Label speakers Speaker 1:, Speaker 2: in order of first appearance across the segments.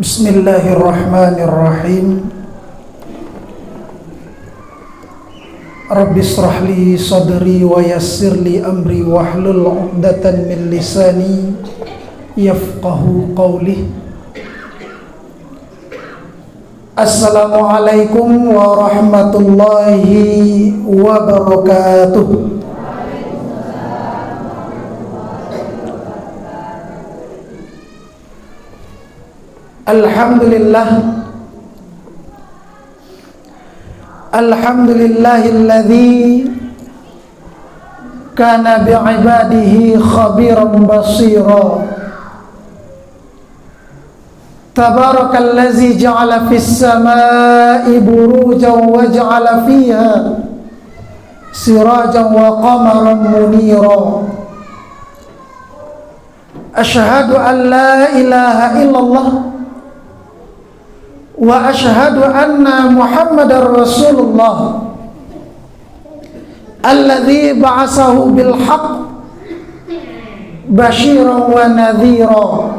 Speaker 1: Bismillahirrahmanirrahim. Rabbi shrah li sadri wa yassir li amri wahlul 'uqdatan min lisani yafqahu qawli. Assalamualaikum warahmatullahi wabarakatuh. Alhamdulillahilladzi kana bi'ibadihi khabiran basira. Tabarakallazi ja'ala fis samai burujan wa ja'ala fiha sirajan wa qamaran munira. Asyhadu an la ilaha illallah wa asyhadu anna Muhammadar Rasulullah alladzi ba'atsahu bil haqq basyiran wa nadhira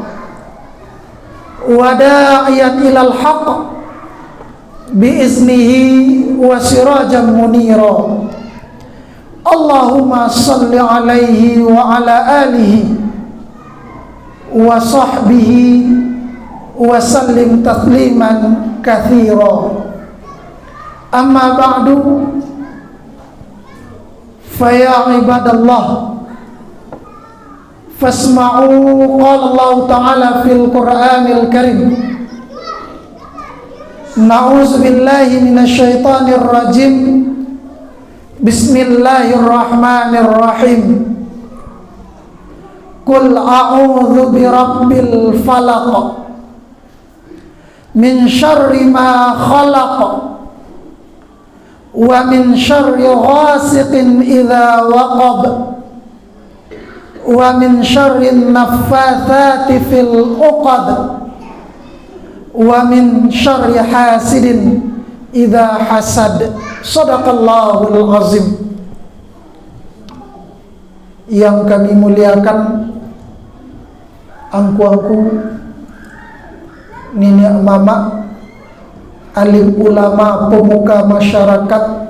Speaker 1: wa da'iyan ilal haqq bi iznihi wa sirajan munira. Allahumma shalli alaihi wa ala alihi wa sahbihi wa sallim tasliman katsira. Amma ba'du, fa ya ibadallah fasma'u qala Allah ta'ala fil Qur'anil Karim. Na'udzu billahi minasy syaithanir rajim. Bismillahirrahmanirrahim. Qul a'udzu birabbil falaq min syarri ma khalaq wa min syarri ghasiqin idza waqab wa min syarri naffatsati fil 'uqad wa min syarri hasidin idza hasad. Shadaqallahul azim. Yang kami muliakan angku-angku, nenek mama, alim ulama, pemuka masyarakat,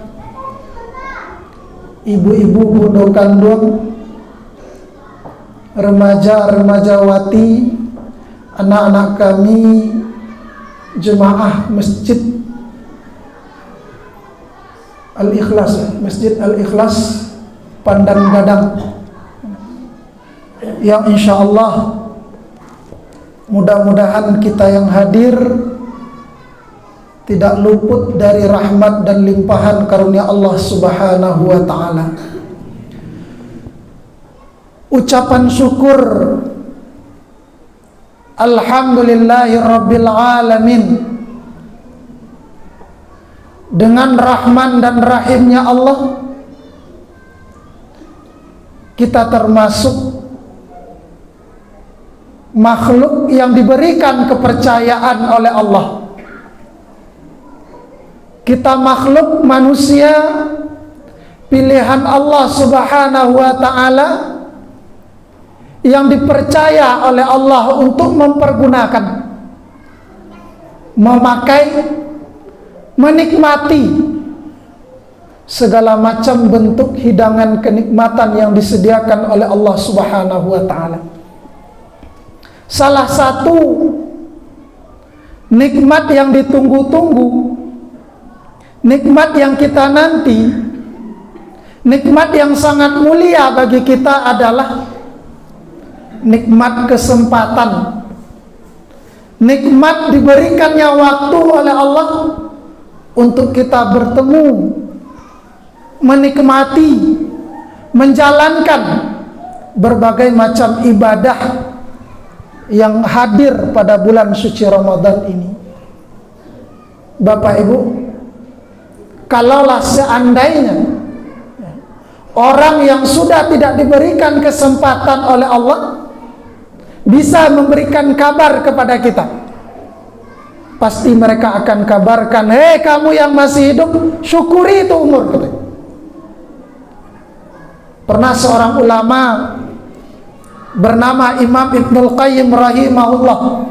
Speaker 1: ibu-ibu bunda kandung, remaja-remajawati, anak-anak kami, jemaah Masjid Al-Ikhlas, Masjid Al-Ikhlas Pandan Gadang, yang insyaallah mudah-mudahan kita yang hadir tidak luput dari rahmat dan limpahan karunia Allah Subhanahu wa ta'ala. Ucapan syukur alhamdulillahi rabbil alamin. Dengan rahman dan rahimnya Allah, kita termasuk makhluk yang diberikan kepercayaan oleh Allah. Kita makhluk manusia pilihan Allah Subhanahu wa ta'ala yang dipercaya oleh Allah untuk mempergunakan, memakai, menikmati segala macam bentuk hidangan kenikmatan yang disediakan oleh Allah Subhanahu wa ta'ala. Salah satu nikmat yang ditunggu-tunggu, nikmat yang kita nanti, nikmat yang sangat mulia bagi kita adalah nikmat kesempatan, nikmat diberikannya waktu oleh Allah untuk kita bertemu, menikmati, menjalankan berbagai macam ibadah yang hadir pada bulan suci Ramadan ini. Bapak Ibu, kalaulah seandainya orang yang sudah tidak diberikan kesempatan oleh Allah bisa memberikan kabar kepada kita, pasti mereka akan kabarkan, hei kamu yang masih hidup, syukuri itu umur. Pernah seorang ulama bernama Imam Ibnul Qayyim rahimahullah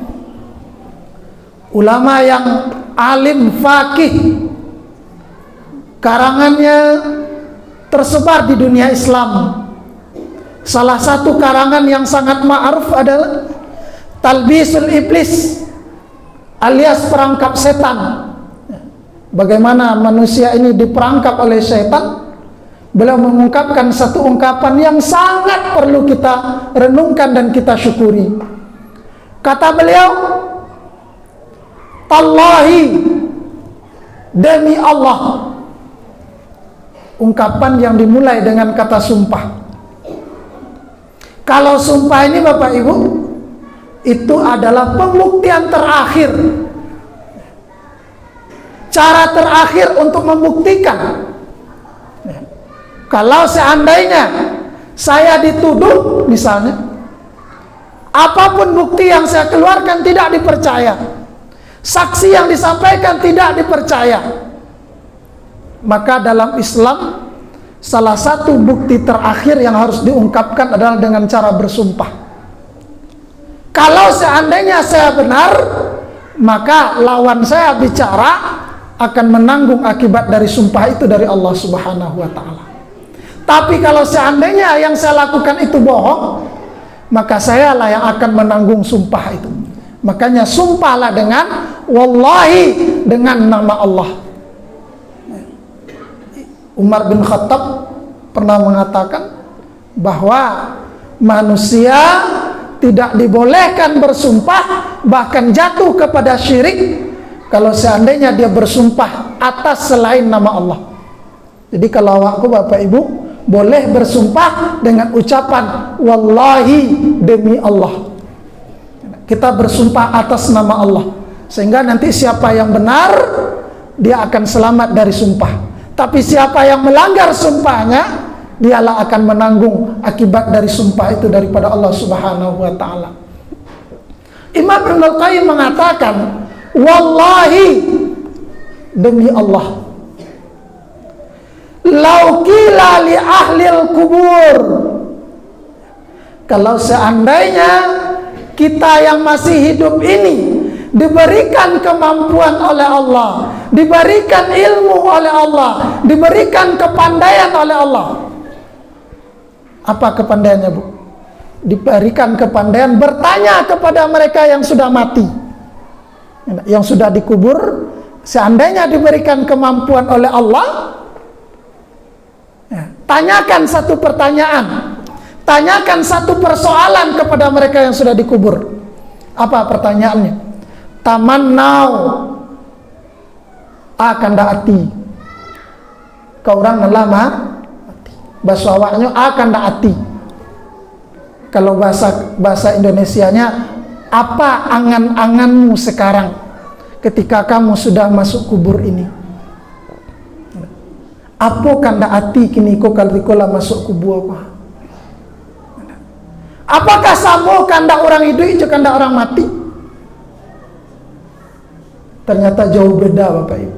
Speaker 1: ulama yang alim faqih, karangannya tersebar di dunia Islam. Salah satu karangan yang sangat ma'ruf adalah Talbisul Iblis, alias perangkap setan. Bagaimana manusia ini diperangkap oleh setan. Beliau mengungkapkan satu ungkapan yang sangat perlu kita renungkan dan kita syukuri. Kata beliau, Tallahi, demi Allah. Ungkapan yang dimulai dengan kata sumpah. Kalau sumpah ini Bapak Ibu, itu adalah pembuktian terakhir, cara terakhir untuk membuktikan. Kalau seandainya saya dituduh misalnya, apapun bukti yang saya keluarkan tidak dipercaya, saksi yang disampaikan tidak dipercaya, maka dalam Islam salah satu bukti terakhir yang harus diungkapkan adalah dengan cara bersumpah. Kalau seandainya saya benar, maka lawan saya bicara akan menanggung akibat dari sumpah itu dari Allah Subhanahu wa ta'ala. Tapi kalau seandainya yang saya lakukan itu bohong, maka saya lah yang akan menanggung sumpah itu. Makanya sumpahlah dengan wallahi, dengan nama Allah. Umar bin Khattab pernah mengatakan bahwa manusia tidak dibolehkan bersumpah, bahkan jatuh kepada syirik, kalau seandainya dia bersumpah atas selain nama Allah. Jadi kalau aku Bapak Ibu boleh bersumpah dengan ucapan wallahi, demi Allah. Kita bersumpah atas nama Allah, sehingga nanti siapa yang benar dia akan selamat dari sumpah. Tapi siapa yang melanggar sumpahnya, dialah akan menanggung akibat dari sumpah itu daripada Allah Subhanahu wa ta'ala. Imam Ibnul Qayyim mengatakan, wallahi, demi Allah, lau qila li ahlil kubur, kalau seandainya kita yang masih hidup ini diberikan kemampuan oleh Allah, diberikan ilmu oleh Allah, diberikan kepandaian oleh Allah. Apa kepandaiannya, Bu? Diberikan kepandaian bertanya kepada mereka yang sudah mati, yang sudah dikubur. Seandainya diberikan kemampuan oleh Allah, tanyakan satu pertanyaan, tanyakan satu persoalan kepada mereka yang sudah dikubur. Apa pertanyaannya? Tamannau akan daati, kau orang lama bahasa awaknya akan daati. Kalau bahasa Indonesianya, apa angan-anganmu sekarang ketika kamu sudah masuk kubur ini? Apa kan daati kini ko kalikola masuk kubur apa? Apakah sama kanda orang hidup itu kanda orang mati? Ternyata jauh beda Bapak Ibu,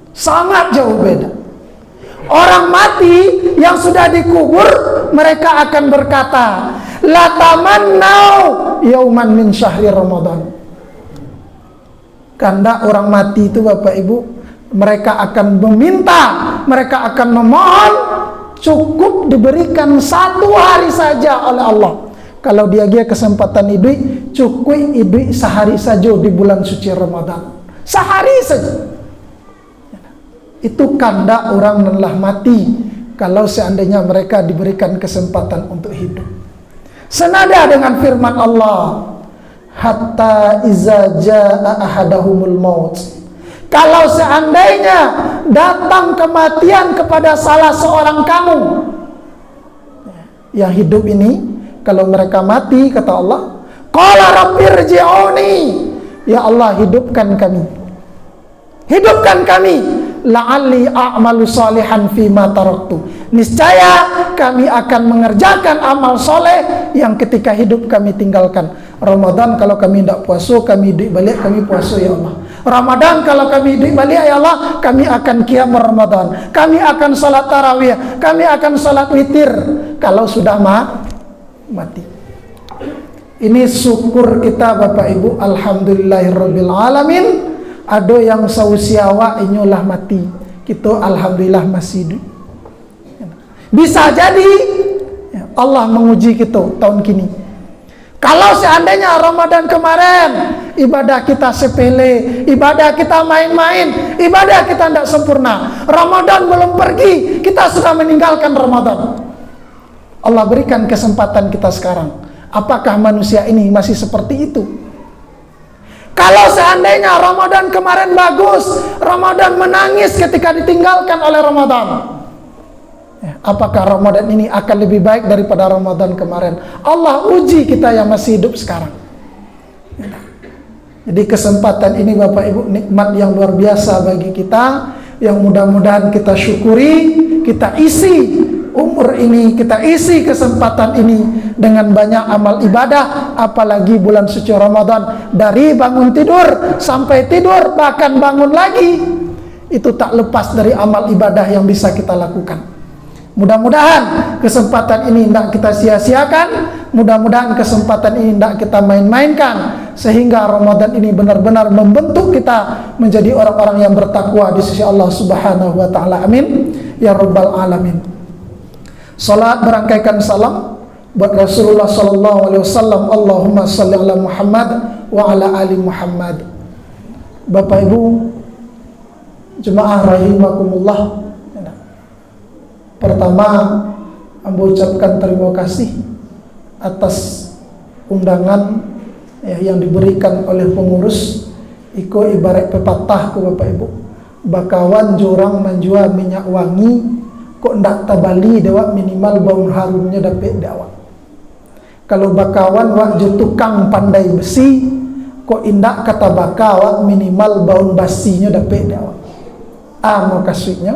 Speaker 1: sangat jauh beda. Orang mati yang sudah dikubur, mereka akan berkata, la tamannau yauman min syahri Ramadan. Kanda orang mati itu Bapak Ibu, mereka akan meminta, mereka akan memohon cukup diberikan satu hari saja oleh Allah. Kalau dia kesempatan hidup, cukup hidup sehari saja di bulan suci Ramadan, sehari saja. Itu kanda orang yang telah mati kalau seandainya mereka diberikan kesempatan untuk hidup. Senada dengan firman Allah, hatta iza jaa ahadahumul maut, kalau seandainya datang kematian kepada salah seorang kamu yang hidup ini, kalau mereka mati, kata Allah, qala rabbirji'uni, ya Allah hidupkan kami, hidupkan kami, la'alli a'malu salihan fima taraktu, niscaya kami akan mengerjakan amal soleh yang ketika hidup kami tinggalkan. Ramadan kalau kami tidak puasa, kami hidup balik, kami puasa ya Allah. Ramadan kalau kami hidup balik ya Allah, kami akan qiyam Ramadan, kami akan salat tarawih, kami akan salat witir kalau sudah mati. Ini syukur kita Bapak Ibu, alhamdulillahirabbil alamin. Ada yang sausiawa inyulah mati, kita alhamdulillah masih hidup. Bisa jadi Allah menguji kita tahun kini. Kalau seandainya Ramadan kemarin ibadah kita sepele, ibadah kita main-main, ibadah kita tidak sempurna, Ramadan belum pergi, kita sudah meninggalkan Ramadan. Allah berikan kesempatan kita sekarang. Apakah manusia ini masih seperti itu? Kalau seandainya Ramadan kemarin bagus, Ramadan menangis ketika ditinggalkan oleh Ramadan, apakah Ramadan ini akan lebih baik daripada Ramadan kemarin? Allah uji kita yang masih hidup sekarang. Jadi kesempatan ini Bapak Ibu nikmat yang luar biasa bagi kita, yang mudah-mudahan kita syukuri, kita isi umur ini, kita isi kesempatan ini dengan banyak amal ibadah, apalagi bulan suci Ramadan. Dari bangun tidur sampai tidur, bahkan bangun lagi, itu tak lepas dari amal ibadah yang bisa kita lakukan. Mudah-mudahan kesempatan ini tidak kita sia-siakan, mudah-mudahan kesempatan ini tidak kita main-mainkan, sehingga Ramadan ini benar-benar membentuk kita menjadi orang-orang yang bertakwa di sisi Allah Subhanahu wa taala. Amin ya rabbal alamin. Salat berangkaikan salam buat Rasulullah sallallahu alaihi wasallam. Allahumma shalli ala Muhammad wa ala ali Muhammad. Bapak Ibu jemaah rahimakumullah, pertama ambo ucapkan terima kasih atas undangan yang diberikan oleh pengurus. Iko ibarat pepatah ku Bapak Ibu, bakawan jurang menjual minyak wangi, kok ndak tabali dewa minimal bau harumnya dapat dewa. Kalau bakawan wak jo tukang pandai besi, kok indak kata bakawan minimal bau basinya dapat dewa. Mau kasihnya.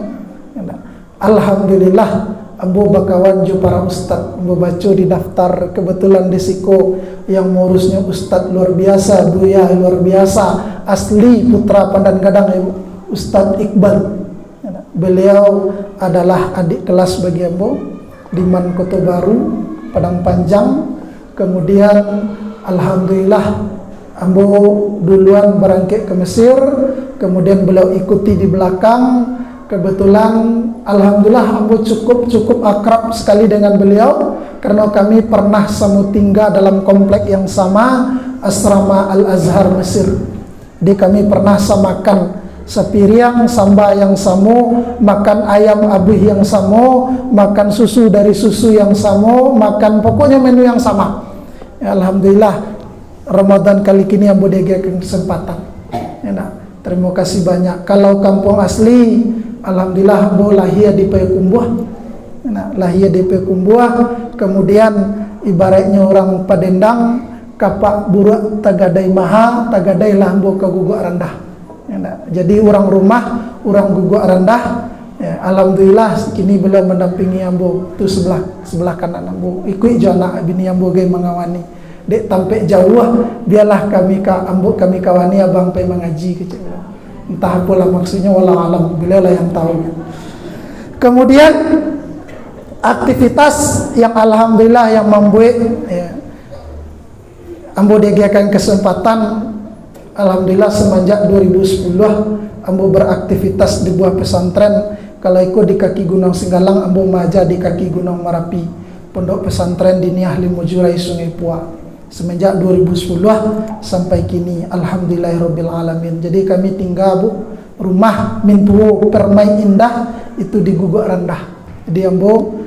Speaker 1: Alhamdulillah ambo bakawan jo para ustad, ambo baca di daftar, kebetulan di siko yang ngurusnya ustad luar biasa, buya luar biasa, asli putra Pandan Gadang Ibu, Ustadz Iqbal. Beliau adalah adik kelas bagi ambo di Man Kota Baru, Padang Panjang. Kemudian alhamdulillah ambo duluan berangkat ke Mesir, kemudian beliau ikuti di belakang. Kebetulan alhamdulillah ambo cukup akrab sekali dengan beliau, karena kami pernah sama tinggal dalam komplek yang sama, asrama Al-Azhar Mesir. Jadi kami pernah samakan sepiriang samba yang samo, makan ayam abih yang samo, makan susu dari susu yang samo, makan pokoknya menu yang sama. Ya, alhamdulillah Ramadan kali ini ambo dege kesempatan. Ya, terima kasih banyak. Kalau kampung asli, alhamdulillah ambo lahir di Payakumbuh. Ya, lahir di Payakumbuh, kemudian ibaratnya orang Padendang, kapak buruk tagadai maha, tagadai lah ambo kaguguk rendah. Jadi orang rumah, orang guguk rendah. Ya, alhamdulillah kini beliau mendampingi ambo tu sebelah kanan ambo. Ikut je anak bini ambo gay mengawani. Dek tampe jauh, biarlah kami kawani abang pe mengaji kecil. Entah apalah maksudnya, wallahu alam, beliau lah yang tahu. Kemudian aktivitas yang alhamdulillah yang membuat ambo digiakan kesempatan. Alhamdulillah semenjak 2010 ambo beraktivitas di buah pesantren. Kalau ikut di kaki Gunung Singgalang, ambo maja di kaki Gunung Marapi, pondok pesantren Diniyah Limujurai Sungai Pua. Semenjak 2010 sampai kini alhamdulillahirabbil alamin. Jadi kami tinggal Bu, rumah Mintuo Permai Indah itu di Guguk Rendah. Jadi ambo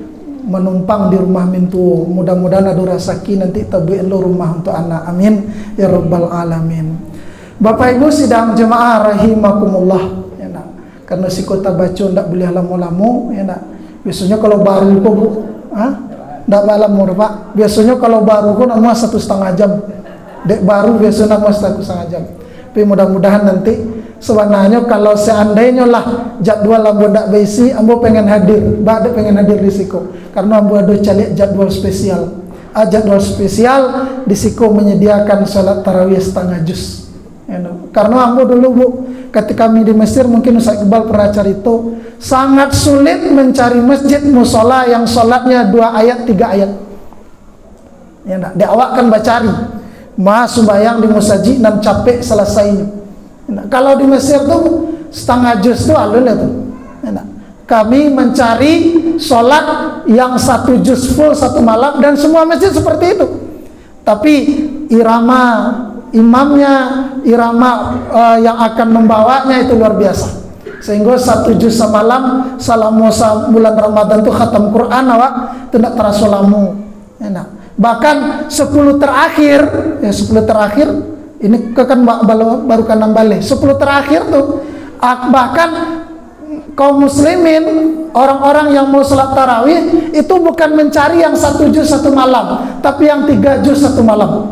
Speaker 1: menumpang di rumah Mintuo. Mudah-mudahan ada rezeki nanti tabuin lo rumah untuk anak. Amin ya rabbal alamin. Bapak Ibu sidang jemaah rahimakumullah, ya nak. Karena si kota baca ndak boleh lama-lama, ya nak. Biasanya kalau baru kok Bu, ndak malam Pak. Biasanya kalau baru kok nama 1,5 jam. Dek baru biasanya nama 1,5 jam. Tapi mudah-mudahan nanti sebenarnya kalau seandainya lah jadwal ambo ndak besi, ambo pengen hadir, Mbak pengen hadir di siko. Karena ambo ada calik jadwal spesial. Jadwal spesial di siko menyediakan salat tarawih setengah juz. Karena ambo dulu Bu, ketika kami di Mesir, mungkin Ustaz Iqbal pernah cerita, sangat sulit mencari masjid musola yang sholatnya 2 ayat 3 ayat. Ya nak, diawak kan bacari. sembahyang di musajid dan capek selesainya. Kalau di Mesir tuh setengah juz tuh alun itu. Kami mencari sholat yang 1 juz full 1 malam, dan semua masjid seperti itu. Tapi irama imamnya, irama yang akan membawanya itu luar biasa. Sehingga 1 juz semalam salam bulan Ramadan tuh khatam Quran awak tidak terasa lamu. Bahkan 10 terakhir, ya 10 terakhir ini kan baru kan balik. 10 terakhir tuh bahkan kaum muslimin, orang-orang yang mau sholat tarawih itu bukan mencari yang 1 juz 1 malam, tapi yang 3 juz 1 malam.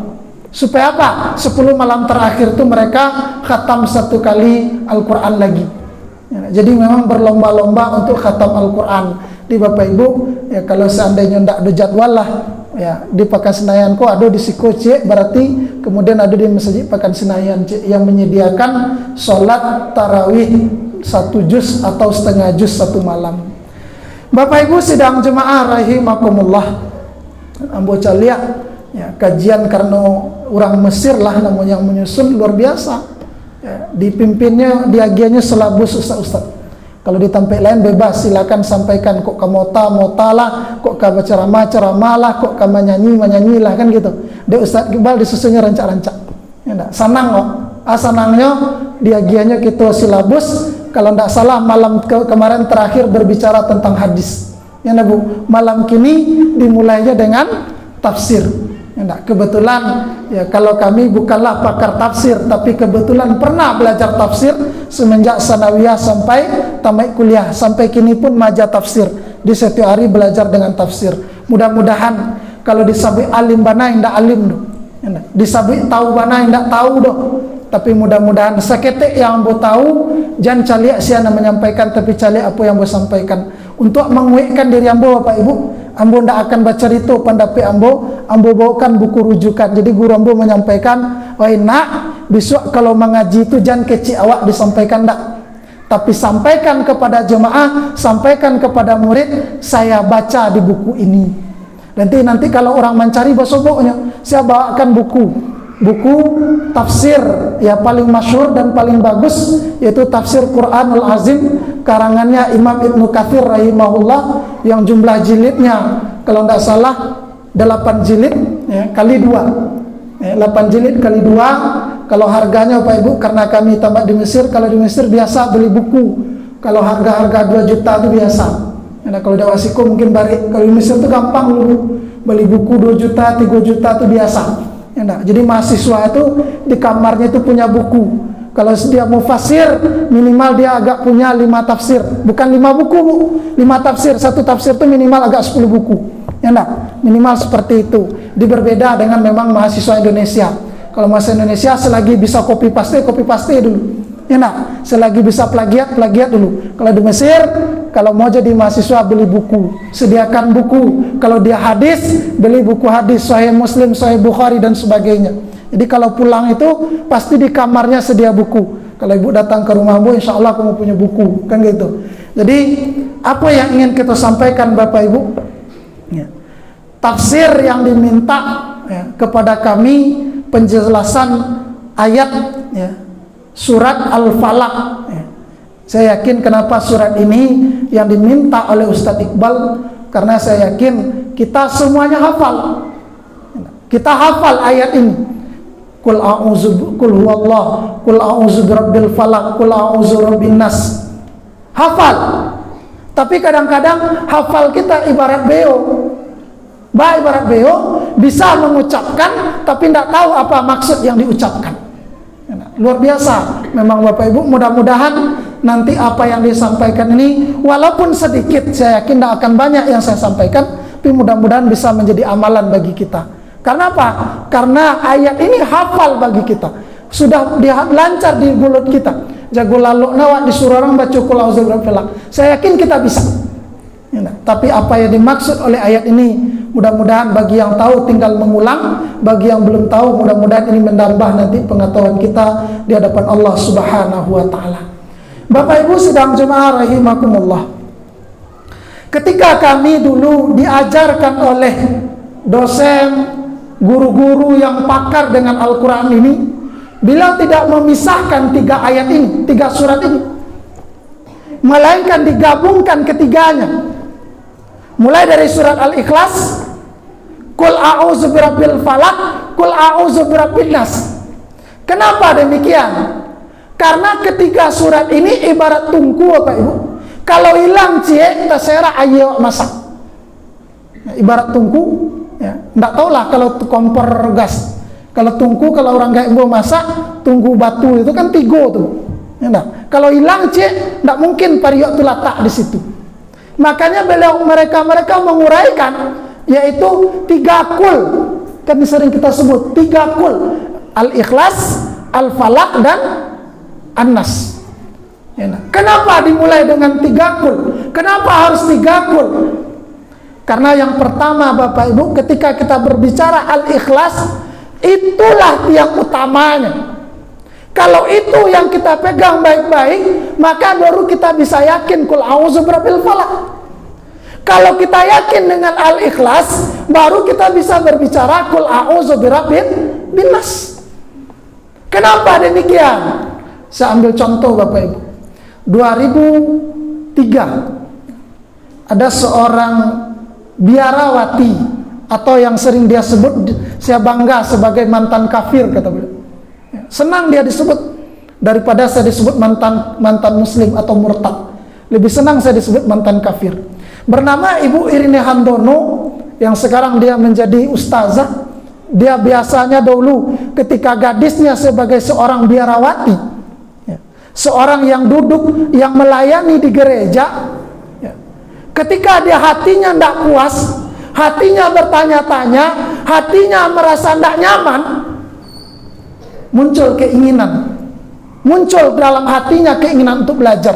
Speaker 1: Supaya apa? 10 malam terakhir itu mereka khatam 1 kali Al-Quran lagi. Jadi memang berlomba-lomba untuk khatam Al-Quran. Di Bapak Ibu, ya kalau seandainya tidak ada jadwal lah, ya di Pekan Senayan kok ada di Siko Cik, berarti kemudian ada di Masjid Pekan Senayan Cik yang menyediakan sholat tarawih 1 juz atau setengah juz 1 malam. Bapak Ibu sidang jemaah rahimakumullah, ambo lihat ya kajian karena orang Mesir lah namanya yang menyusun luar biasa. Ya, dipimpinnya diagiannya selabus ustaz-ustaz. Kalau di tempat lain bebas, silakan sampaikan, kok kamu mota lah, kok kamu ceramah lah, kok kamu menyanyi lah, kan gitu. Dia Ustaz Iqbal disusunnya rancak-rancak. Ya, sanang kok. Sanangnya diagiannya kita silabus. Kalau tidak salah malam kemarin terakhir berbicara tentang hadis. Ya Bu, malam kini dimulainya dengan tafsir. Ya, kebetulan ya kalau kami bukanlah pakar tafsir, tapi kebetulan pernah belajar tafsir semenjak sanawiyah sampai tamat kuliah, sampai kini pun maja tafsir. Di setiap hari belajar dengan tafsir. Mudah-mudahan kalau disabui alim bana indak alim do, disabui tahu bana indak tahu do. Tapi mudah-mudahan seketik yang ambo tahu, jangan caliak siana menyampaikan, tapi caliak apa yang ambo sampaikan untuk menguatkan diri ambo. Bapak Ibu, ambo ndak akan baca itu pendapat ambo bawakan buku rujukan. Jadi guru ambo menyampaikan, wah nak besok kalau mengaji itu jangan kecil awak disampaikan ndak, tapi sampaikan kepada jemaah, sampaikan kepada murid, saya baca di buku ini. Nanti kalau orang mencari basoboknya, saya bawakan buku tafsir ya paling masyhur dan paling bagus, yaitu tafsir Quranul Azim karangannya Imam Ibnu Katsir rahimahullah, yang jumlah jilidnya kalau tidak salah 8 jilid ya, kali 2 ya, 8 jilid kali 2. Kalau harganya Bapak Ibu, karena kami tamat di Mesir, kalau di Mesir biasa beli buku kalau harga 2 juta itu biasa ya, kalau di Wasiko mungkin balik, kalau di Mesir itu gampang dulu beli buku 2 juta 3 juta itu biasa. Ya, jadi mahasiswa itu di kamarnya itu punya buku. Kalau dia mau fasir, minimal dia agak punya 5 tafsir, bukan 5 buku Bu, 5 tafsir. Satu tafsir itu minimal agak 10 buku. Ya enggak? Minimal seperti itu. Berbeda dengan memang mahasiswa Indonesia. Kalau mahasiswa Indonesia selagi bisa copy paste dulu. Ya enggak? Selagi bisa plagiat dulu. Kalau di Mesir, kalau mau jadi mahasiswa beli buku, sediakan buku. Kalau dia hadis, beli buku hadis, Sahih Muslim, Sahih Bukhari dan sebagainya. Jadi kalau pulang itu pasti di kamarnya sedia buku. Kalau ibu datang ke rumahmu, insya Allah kamu punya buku, kan gitu. Jadi apa yang ingin kita sampaikan Bapak Ibu? Ya. Tafsir yang diminta ya, kepada kami penjelasan ayat ya, surat Al-Falaq. Ya. Saya yakin kenapa surat ini yang diminta oleh Ustadz Iqbal, karena saya yakin kita semuanya hafal. Kita hafal ayat ini. Qul huwallah, qul a'udzu birabbil falaq, qul a'udzu birabbin nas. Hafal. Tapi kadang-kadang hafal kita ibarat beo. Ibarat beo bisa mengucapkan tapi tidak tahu apa maksud yang diucapkan. Luar biasa. Memang Bapak Ibu, mudah-mudahan nanti apa yang disampaikan ini walaupun sedikit, saya yakin tidak akan banyak yang saya sampaikan, tapi mudah-mudahan bisa menjadi amalan bagi kita. Karena apa? Karena ayat ini hafal bagi kita, sudah lancar di mulut kita. Jago lalu nawak disuruh orang baca qul a'udzu birabbil falaq. Saya yakin kita bisa. Ya, tapi apa yang dimaksud oleh ayat ini, mudah-mudahan bagi yang tahu tinggal mengulang, bagi yang belum tahu mudah-mudahan ini menambah nanti pengetahuan kita di hadapan Allah Subhanahu wa taala. Bapak Ibu sedang jemaah rahimakumullah. Ketika kami dulu diajarkan oleh dosen guru-guru yang pakar dengan Al-Quran ini, beliau tidak memisahkan 3 ayat ini, 3 surat ini, melainkan digabungkan ketiganya. Mulai dari surat Al-Ikhlas, Qul a'udzu birabbil falaq, Qul a'udzu birabbin nas. Kenapa demikian? Karena ketiga surat ini ibarat tungku, Bapak Ibu. Kalau hilang cie, terserah ayo masak. Ibarat tungku, ya. Nggak tahulah kalau kompor gas. Kalau tungku, kalau orang kayak mau masak, tungku batu itu kan tigo tuh. Ya, nah. Kalau hilang cie, nggak mungkin pariok itu letak di situ. Makanya mereka menguraikan, yaitu 3 kul. Kan sering kita sebut 3 kul. Al-Ikhlas, Al-Falaq, dan An-Nas. Ya, nah. Kenapa dimulai dengan 3 kul? Kenapa harus 3 kul? Karena yang pertama Bapak Ibu, ketika kita berbicara Al-Ikhlas, itulah yang utamanya. Kalau itu yang kita pegang baik-baik, maka baru kita bisa yakin Qul a'udzu birabbil falaq. Kalau kita yakin dengan Al-Ikhlas, baru kita bisa berbicara Qul a'udzu birabbin nas. Kenapa demikian? Saya ambil contoh Bapak Ibu. 2003 ada seorang biarawati, atau yang sering dia sebut, saya bangga sebagai mantan kafir, kata beliau. Senang dia disebut daripada saya disebut mantan muslim atau murtad. Lebih senang saya disebut mantan kafir. Bernama Ibu Irine Handono, yang sekarang dia menjadi ustazah. Dia biasanya dulu ketika gadisnya sebagai seorang biarawati, seorang yang duduk, yang melayani di gereja, ketika dia hatinya tidak puas, hatinya bertanya-tanya, hatinya merasa tidak nyaman, muncul keinginan, muncul dalam hatinya keinginan untuk belajar.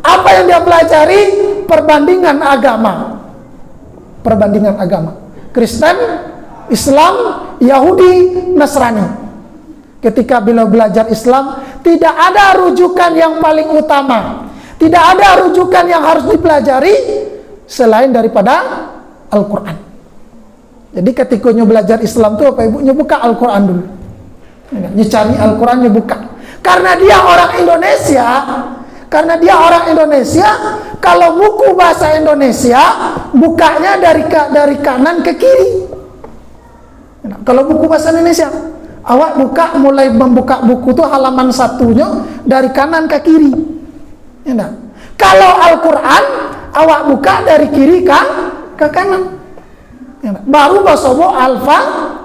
Speaker 1: Apa yang dia pelajari? Perbandingan agama. Perbandingan agama. Kristen, Islam, Yahudi, Nasrani. Ketika beliau belajar Islam, tidak ada rujukan yang paling utama, tidak ada rujukan yang harus dipelajari selain daripada Al-Quran. Jadi ketika belajar Islam itu Bapak Ibu, buka Al-Quran dulu. Cari Al-Qurannya buka. Karena dia orang Indonesia, kalau buku bahasa Indonesia bukanya dari kanan ke kiri. Kalau buku bahasa Indonesia, awak mulai membuka buku itu halaman satunya dari kanan ke kiri. Kalau Al-Quran, awak buka dari kiri ke kanan. Baru basobo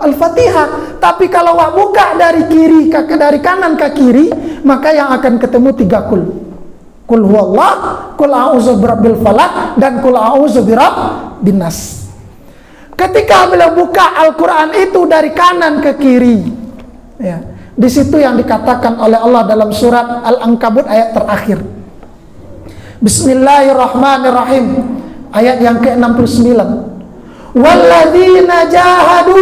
Speaker 1: Al-Fatihah. Tapi kalau awak buka dari kanan ke kiri, maka yang akan ketemu 3 kul. Qul huwallah, Qul a'udzu birabbil falaq, dan Qul a'udzu birabbin nas. Ketika beliau buka Al-Quran itu dari kanan ke kiri, ya, di situ yang dikatakan oleh Allah dalam surat Al-Ankabut ayat terakhir. Bismillahirrahmanirrahim, ayat yang ke-69. Walladzina jahadu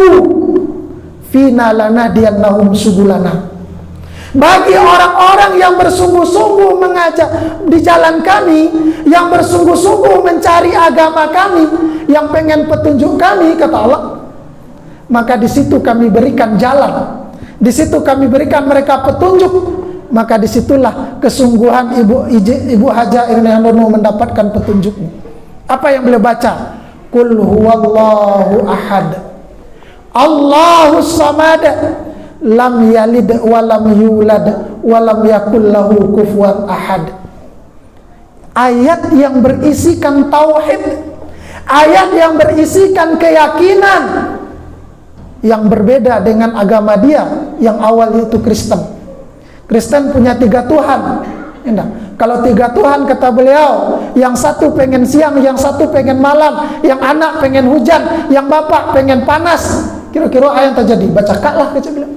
Speaker 1: fina lanahdiyannahum subulana. Bagi orang-orang yang bersungguh-sungguh mengajak di jalan kami, yang bersungguh-sungguh mencari agama kami, yang pengen petunjuk kami, kata Allah, maka di situ kami berikan jalan, di situ kami berikan mereka petunjuk. Maka disitulah kesungguhan Ibu Haja Irine Handono mendapatkan petunjuknya. Apa yang beliau baca? Qul huwallahu ahad, Allahus samad, lam yalid walam yulad walam yakul lahu kufuwan ahad. Ayat yang berisikan tauhid, ayat yang berisikan keyakinan yang berbeda dengan agama dia yang awal itu Kristen. Kristen punya 3 Tuhan. Kalau 3 Tuhan kata beliau, yang satu pengen siang, yang satu pengen malam, yang anak pengen hujan, yang bapak pengen panas. Kira-kira apa yang terjadi? Bacakaklah, kata beliau.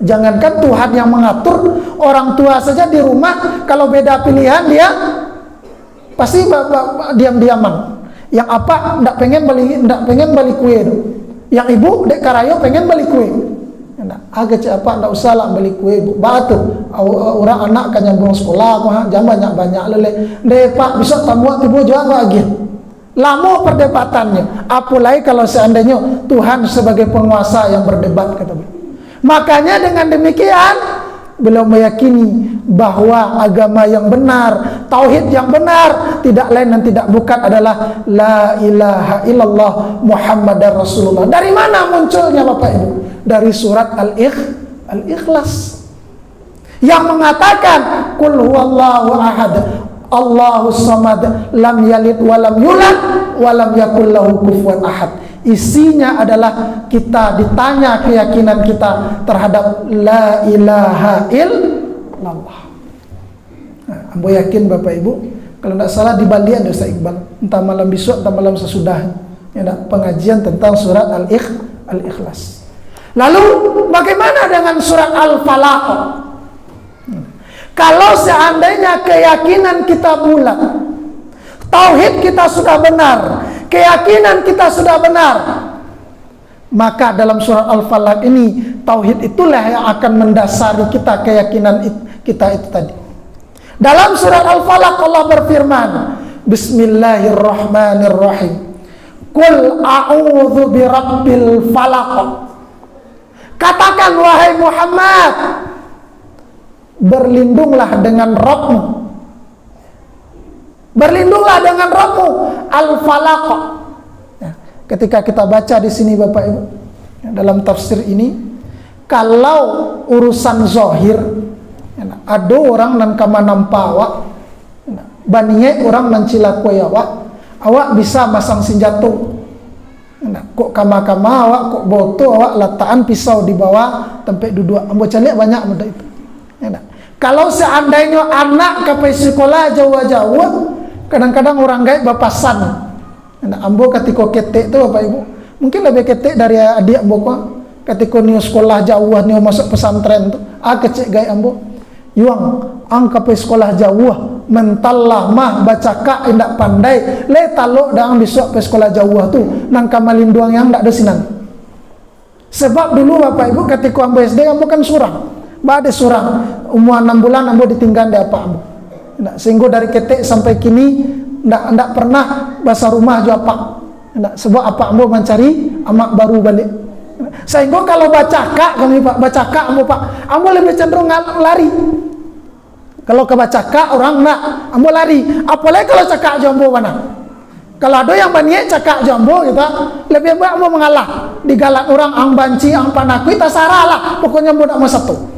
Speaker 1: Jangankan Tuhan yang mengatur, orang tua saja di rumah kalau beda pilihan dia pasti diam-diaman. Yang apa ndak pengen beli kue itu. Yang ibu dek karayo pengen beli kue. Agak apa ndak usah lah beli kue batu. Orang anak kan nyambung sekolah aku jam banyak lele. Dek pak besok tamu tibu jual lagi. Lama perdebatannya. Apalagi kalau seandainya Tuhan sebagai penguasa yang berdebat, kata beliau. Makanya dengan demikian beliau meyakini bahwa agama yang benar, tauhid yang benar, tidak lain dan tidak bukan adalah la ilaha illallah Muhammadar Rasulullah. Dari mana munculnya Bapak Ibu? Dari surat Al-Ikhlas yang mengatakan qul huwallahu ahad Allahus samad lam yalid walam yulad walam yakul lahu kufuwan ahad. Isinya adalah kita ditanya keyakinan kita terhadap la ilaha illallah. Nah, ambo yakin Bapak Ibu, kalau tidak salah di Bali ada Ustaz Iqbal, entah malam besok entah malam sesudah, ada pengajian tentang surat Al-Ikhlas. Lalu bagaimana dengan surat Al-Falaq? Kalau seandainya keyakinan kita bulat, tauhid kita sudah benar, keyakinan kita sudah benar, maka dalam surat Al-Falaq ini tauhid itulah yang akan mendasari kita, keyakinan kita itu tadi. Dalam surat Al-Falaq Allah berfirman, Bismillahirrahmanirrahim. Qul a'udzu birabbil falaq. Katakan wahai Muhammad, berlindunglah dengan Rabbmu. Berlindunglah dengan Rabbmu. Al-Falaq. Ya, ketika kita baca di sini Bapak Ibu, ya, dalam tafsir ini, kalau urusan zahir, ya, ada orang nan kama nampak awak, ya, baniye orang nan cilakui awak bisa masang senjata. Ya, kok kama-kama awak, kok boto awak letakkan pisau di bawah tempat duduk. Ambo calik banyak benda itu. Ya, kalau seandainya anak ke sekolah jauh-jauh, kadang-kadang orang gaib bapasan. Ambo ketika ketek tu Bapak Ibu, mungkin lebih ketek dari adik ambo ko. Ketika ni sekolah jauh ni masuk pesantren tu, kecek gaib ambo. Yuang ang ke sekolah jauh, mentallah mah baca kak indak pandai, le talok dang besok pe sekolah jauh tu, nang kamalinduang yang ndak ada sinan. Sebab dulu Bapak Ibu ketika ambo SD ambo kan surang. Bade surang, umur 6 bulan ambo ditinggal di apa ambo. Sehingga dari ketek sampai kini ndak pernah bahasa rumah jo apa. Sebab apa ambo mencari amak baru balik. Sehingga kalau baca kak kami Pak, baca kak ambo Pak, ambo lebih cenderung lari. Kalau ke baca kak orang nak ambo lari. Apalagi kalau cakak jombo mana? Kalau ada yang baniye cakak jombo kita lebih baik ambo mengalah. Digalak orang ang banci ang panaku kita saralah. Pokoknya ambo ndak mau satu.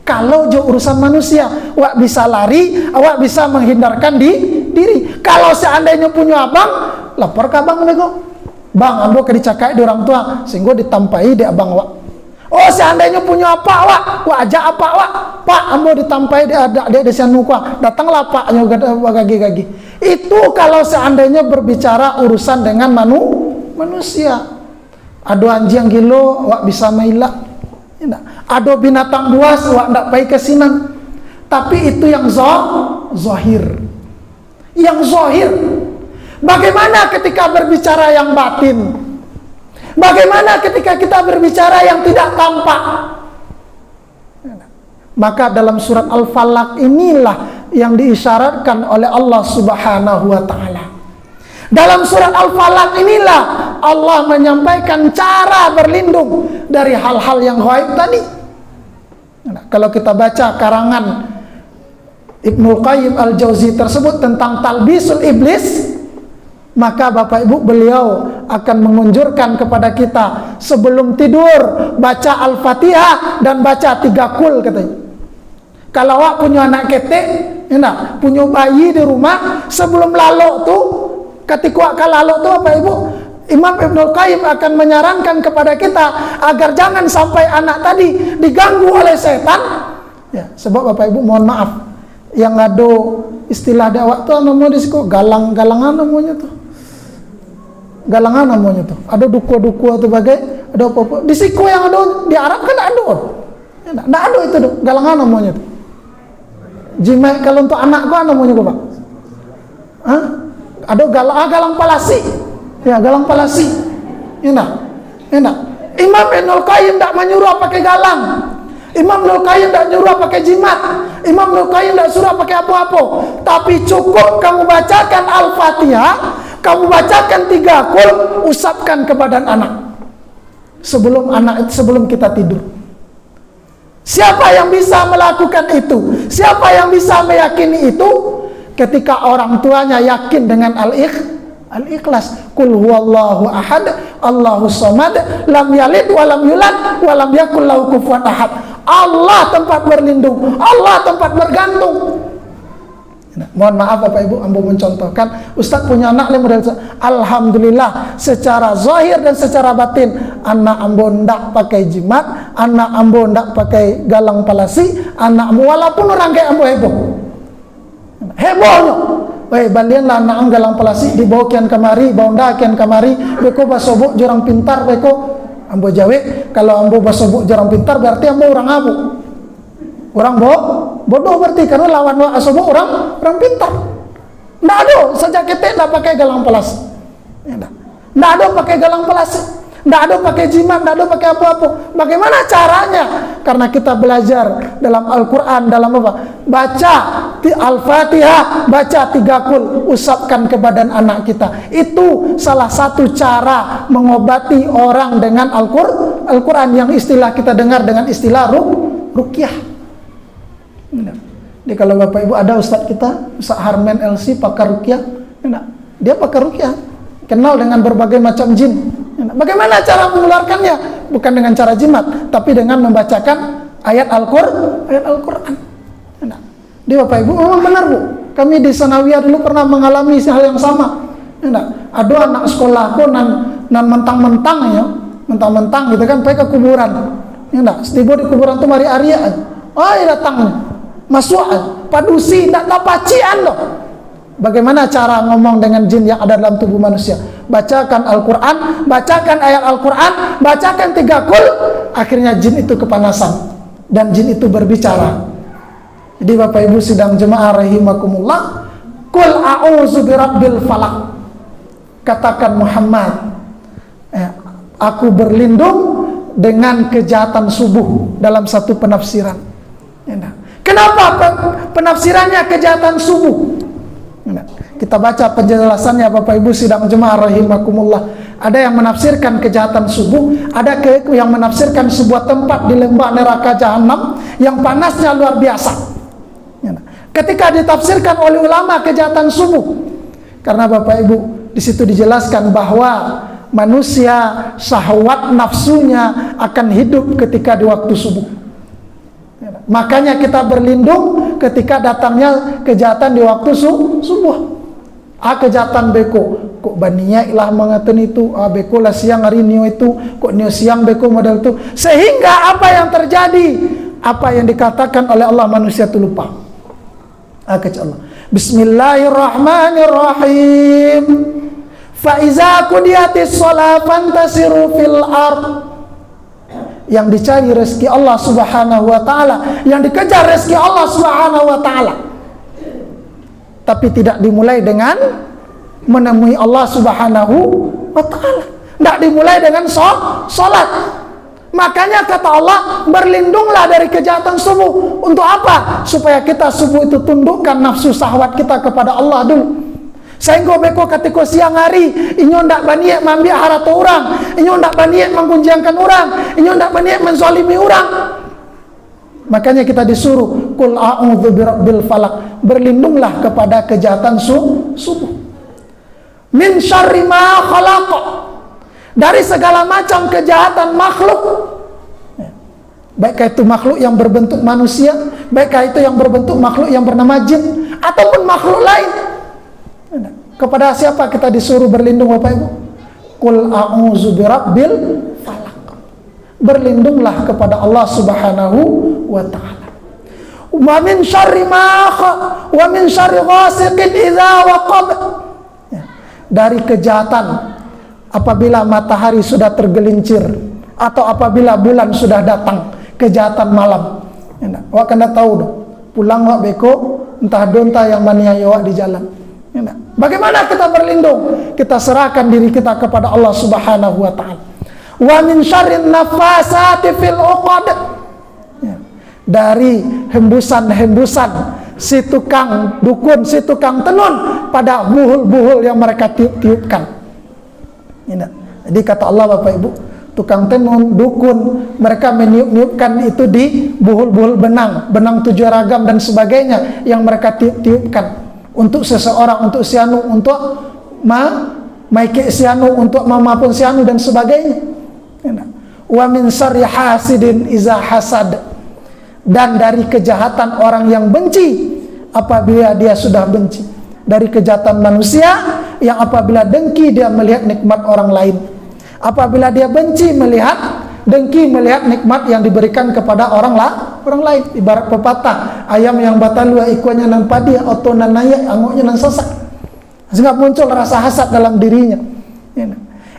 Speaker 1: Kalau jo urusan manusia, awak bisa lari, awak bisa menghindarkan diri. Kalau seandainya punya abang, lapor ke abang nego. Bang, ambo ke dicakai di orang tua, sehingga ditampai di abang awak. Oh, seandainya punya apa awak ajak apa awak. Pak, ambo ditampai di ada di sianu kuah. Datanglah paknya gagi-gagi. Itu kalau seandainya berbicara urusan dengan manusia. Ada anjing gilo, awak bisa mailak. Ada binatang buas wak ndak pai kesinan. Tapi itu yang zahir. Yang zahir. Bagaimana ketika berbicara yang batin? Bagaimana ketika kita berbicara yang tidak tampak? Maka dalam surat Al-Falaq inilah yang diisyaratkan oleh Allah Subhanahu wa taala. Dalam surat Al-Falaq inilah Allah menyampaikan cara berlindung dari hal-hal yang gaib tadi. Nah, kalau kita baca karangan Ibnul Qayyim Al-Jauzi tersebut tentang talbisul iblis, maka Bapak Ibu beliau akan mengunjurkan kepada kita sebelum tidur baca Al-Fatihah dan baca 3 kul katanya. Kalau awak punya anak ketek, punya bayi di rumah, sebelum lalok tu, ketika akal lalok tu Bapak Ibu, Imam Ibnul Qayyim akan menyarankan kepada kita agar jangan sampai anak tadi diganggu oleh setan. Ya, sebab Bapak Ibu mohon maaf, yang ada istilah dakwah tu namanya di siku galang-galangan namanya tu. Galangan namanya tu. Ada duku-duku atau bagai, ada apa-apa. Di siku yang ada di Arab kan ada. Enggak ada itu galangan namanya tu. Jima kalau untuk anak gua namanya gua Pak. Hah? Ada galang palasi. Ya, galang palasi. Enak. Imam Ibnul Qayyim tidak menyuruh pakai galang. Imam Ibnul Qayyim tidak nyuruh pakai jimat. Imam Ibnul Qayyim tidak suruh pakai apa-apa. Tapi cukup kamu bacakan Al-Fatihah, kamu bacakan 3 qul, usapkan ke badan anak sebelum kita tidur. Siapa yang bisa melakukan itu? Siapa yang bisa meyakini itu? Ketika orang tuanya yakin dengan Al-Ikhlas. Qul huwallahu ahad, Allahus samad, lam yalid wa lam yulad wa lam yakul lahu kufuwan ahad. Allah tempat berlindung, Allah tempat bergantung. Mohon maaf Bapak Ibu, ambo mencontohkan, Ustaz punya anak model, alhamdulillah secara zahir dan secara batin anak ambo ndak pakai jimat, anak ambo ndak pakai galang palasi, anak ambo walaupun orang kayak ambo hebohnya. Balian lah anak galang palasi dibawa kian kemari, bawa ndak kian kemari, beko basobok jurang pintar beko. Ambo jawe, kalau ambo basobok jurang pintar berarti ambo orang abu. Orang bodoh berarti, karena lawan asobok orang pintar. Nggak ada, sejak kita nggak pakai galang pelas. Nggak ada pakai galang pelas. Nggak ada pakai jimat, nggak ada pakai apa-apa. Bagaimana caranya? Karena kita belajar dalam Al-Quran, dalam apa? Baca Al-Fatihah, baca 3 qul, usapkan ke badan anak kita. Itu salah satu cara mengobati orang dengan Al-Quran yang istilah kita dengar dengan istilah ruqyah. Jadi kalau Bapak Ibu ada Ustadz kita, Ustadz Harman LC pakar ruqyah, dia pakar ruqyah, kenal dengan berbagai macam jin. Bagaimana cara mengeluarkannya? Bukan dengan cara jimat, tapi dengan membacakan ayat Al-Quran. Di Bapak Ibu memang benar Bu, kami di Sanawiyah dulu pernah mengalami hal yang sama. Ada anak sekolahku nan mentang-mentang ya, mentang-mentang gitu kan, pergi ke kuburan. Setiba di kuburan tuh mari Arya, datang. Masuk padusi tidak pacian loh. Bagaimana cara ngomong dengan jin yang ada dalam tubuh manusia? Bacakan Al-Quran, bacakan ayat Al-Quran, bacakan 3 qul, akhirnya jin itu kepanasan dan jin itu berbicara. Jadi Bapak Ibu sidang jemaah rahimakumullah, qul a'udzu birabbil falaq. Katakan Muhammad, aku berlindung dengan kejahatan subuh, dalam satu penafsiran. Kenapa penafsirannya kejahatan subuh? Kita baca penjelasannya Bapak Ibu sidang jemaah rahimakumullah. Ada yang menafsirkan kejahatan subuh, ada yang menafsirkan sebuah tempat di lembah neraka jahanam yang panasnya luar biasa. Ketika ditafsirkan oleh ulama kejahatan subuh, karena Bapak Ibu di situ dijelaskan bahwa manusia syahwat nafsunya akan hidup ketika di waktu subuh. Makanya kita berlindung ketika datangnya kejahatan di waktu subuh. Kejahatan beko, kok baninya ilah mengaten itu, beko lah siang hari nio itu, kok nio siang beko model itu. Sehingga apa yang terjadi, apa yang dikatakan oleh Allah manusia itu lupa. Bismillahirrahmanirrahim. Fa iza qudiyatis shalah fantasiru fil ard. Yang dicari rezeki Allah Subhanahu wa taala, yang dikejar rezeki Allah Subhanahu wa taala. Tapi tidak dimulai dengan menemui Allah Subhanahu wa taala. Tidak dimulai dengan salat. Makanya kata Allah, berlindunglah dari kejahatan subuh. Untuk apa? Supaya kita subuh itu tundukkan nafsu syahwat kita kepada Allah dulu. Sehingga beko ketika siang hari inyo ndak baniek mambiak harta orang, inyo ndak baniek menggunjangkan orang, inyo ndak baniek menzalimi orang. Makanya kita disuruh qul a'udzu birabbil falaq, berlindunglah kepada kejahatan subuh. Min syarri ma khalaq, dari segala macam kejahatan makhluk. Baik itu makhluk yang berbentuk manusia, baik itu yang berbentuk makhluk yang bernama jin ataupun makhluk lain. Kepada siapa kita disuruh berlindung Bapak Ibu? Qul a'udzu birabbil falaq. Berlindunglah kepada Allah Subhanahu wa taala. Wa min syarri wa min syarri ghasiqin idza waqab. Dari kejahatan apabila matahari sudah tergelincir atau apabila bulan sudah datang, kejahatan malam. Wak kena tahu dong. Pulang wak beko entah donta yang maniaya wak di jalan. Bagaimana kita berlindung? Kita serahkan diri kita kepada Allah Subhanahu wa taala. Wa min syarrin nafasati fil uqad. dari hembusan-hembusan si tukang dukun, si tukang tenun pada buhul-buhul yang mereka tiup-tiupkan. Jadi kata Allah, Bapak Ibu, tukang tenun, dukun, mereka meniup-niupkan itu di buhul-buhul benang 7 ragam dan sebagainya yang mereka tiup-tiupkan untuk seseorang, untuk sianu, untuk maike sianu, untuk mamapun sianu dan sebagainya. Wa min syarri hasidin iza hasad, dan dari kejahatan orang yang benci apabila dia sudah benci, dari kejahatan manusia yang apabila dengki dia melihat nikmat orang lain, apabila dia benci dengki melihat nikmat yang diberikan kepada orang lain. Ibarat pepatah, ayam yang batalua ikuannya nan padi atau nan naya angoknya nan sesak, sehingga muncul rasa hasad dalam dirinya.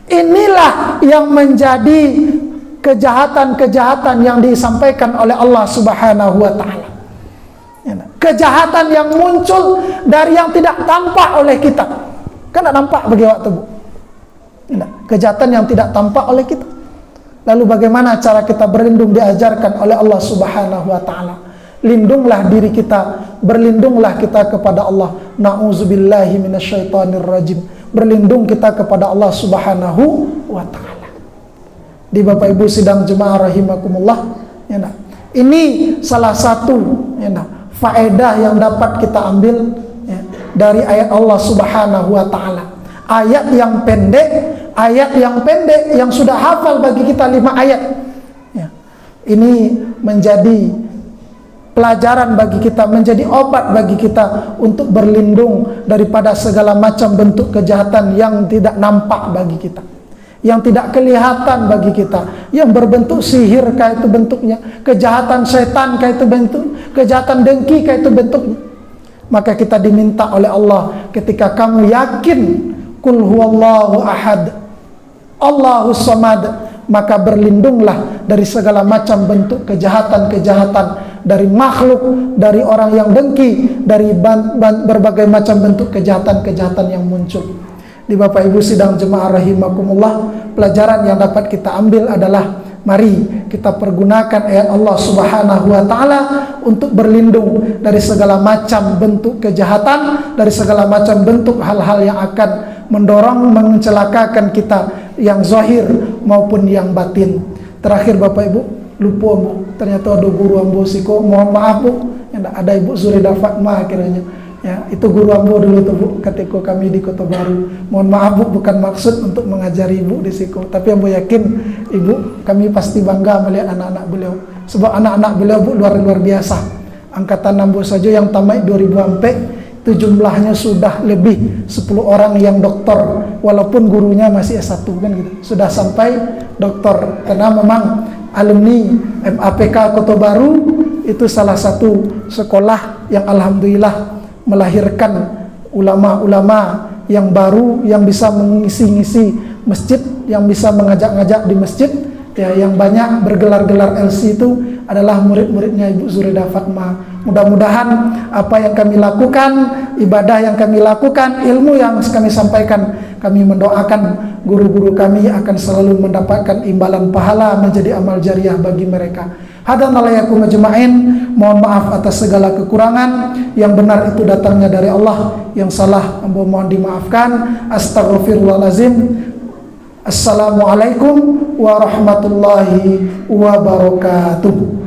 Speaker 1: Inilah yang menjadi kejahatan-kejahatan yang disampaikan oleh Allah Subhanahu wa taala. Kejahatan yang muncul dari yang tidak tampak oleh kita. Kan tidak nampak bagi waktu, Bu. Kejahatan yang tidak tampak oleh kita. Lalu bagaimana cara kita berlindung? Diajarkan oleh Allah Subhanahu wa taala. Lindunglah diri kita, berlindunglah kita kepada Allah. Na'udzubillahi minasyaitonir rajim. Berlindung kita kepada Allah Subhanahu wa taala. Di Bapak Ibu sidang jemaah rahimakumullah, ini salah satu faedah yang dapat kita ambil dari ayat Allah Subhanahu wa taala. Ayat yang pendek yang sudah hafal bagi kita 5 ayat. Ini menjadi pelajaran bagi kita, menjadi obat bagi kita untuk berlindung daripada segala macam bentuk kejahatan yang tidak nampak bagi kita, yang tidak kelihatan bagi kita, yang berbentuk sihir kah itu bentuknya, kejahatan setan kah itu bentuk, kejahatan dengki kah itu bentuknya. Maka kita diminta oleh Allah, ketika kamu yakin Qul huwallahu ahad, Allahus samad, maka berlindunglah dari segala macam bentuk kejahatan-kejahatan, dari makhluk, dari orang yang dengki, dari berbagai macam bentuk kejahatan-kejahatan yang muncul. Di Bapak Ibu sidang jemaah rahimakumullah, pelajaran yang dapat kita ambil adalah mari kita pergunakan ayat Allah Subhanahu wa taala untuk berlindung dari segala macam bentuk kejahatan, dari segala macam bentuk hal-hal yang akan mendorong mencelakakan kita, yang zahir maupun yang batin. Terakhir Bapak Ibu, lupa Bu, ternyata ada guru ambo siko, mohon maaf Bu, ada Ibu Zurida Fatma kiranya. Ya, itu guru ambo dulu tuh Bu, ketika kami di Kota Baru. Mohon maaf Bu, bukan maksud untuk mengajari Ibu di siko, tapi ambo yakin Ibu, kami pasti bangga melihat anak-anak beliau. Sebab anak-anak beliau Bu luar biasa. Angkatan ambo saja yang tamat 2000 sampai itu jumlahnya sudah lebih 10 orang yang doktor, walaupun gurunya masih S1 kan gitu. Sudah sampai doktor, karena memang alumni MAPK Kota Baru itu salah satu sekolah yang alhamdulillah melahirkan ulama-ulama yang baru, yang bisa mengisi-ngisi masjid, yang bisa mengajak-ngajak di masjid, ya, yang banyak bergelar-gelar LC itu adalah murid-muridnya Ibu Zurida Fatma. Mudah-mudahan apa yang kami lakukan, ibadah yang kami lakukan, ilmu yang kami sampaikan, kami mendoakan guru-guru kami akan selalu mendapatkan imbalan pahala menjadi amal jariah bagi mereka. Hadanalayakum ajma'in. Mohon maaf atas segala kekurangan. Yang benar itu datangnya dari Allah, yang salah mohon dimaafkan. Astaghfirullahalazim. Assalamualaikum warahmatullahi wabarakatuh.